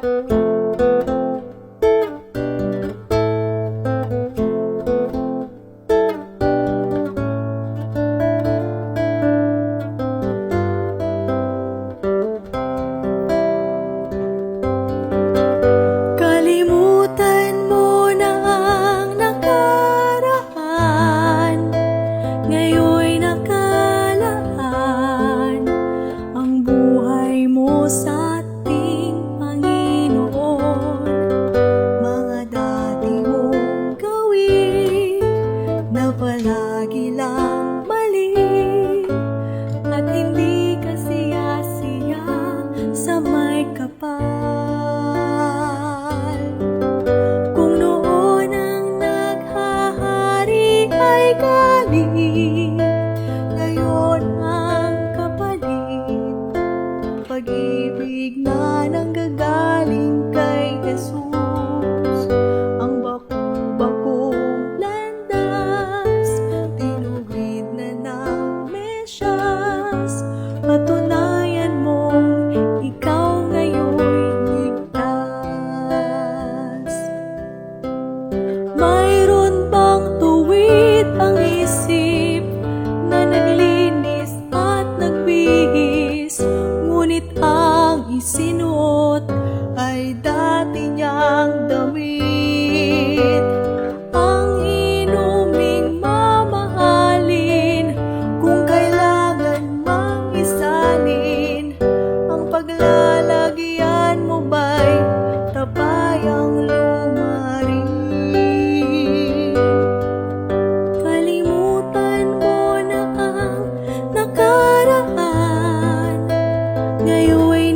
Kalimutan mo na ang nakaraan, ngayon'y nakalaan ang buhay mo sa ating Panginoon. Mga dati mong gawin na palagi lang mali, at hindi ka siya-siya sa may kapal. Kung noon ang naghahari ay galing, ngayon ang kapalit, pag-ibig na nanggagaling kay Jesus. Ang bakong-bakong landas, tinuwid na ng Mesyas, patunayan mong ikaw ngayon'y ligtas. Mayroon bang tuwid ang isip na naglinis at nagbihis, ngunit ang isinuot ay dati niyang damit? Ang inuming mamahalin, kung kailangan mang isalin, ang paglalagyan mo ba'y tapayang lumarin? Kalimutan mo na ang nakaraan, ngayon'y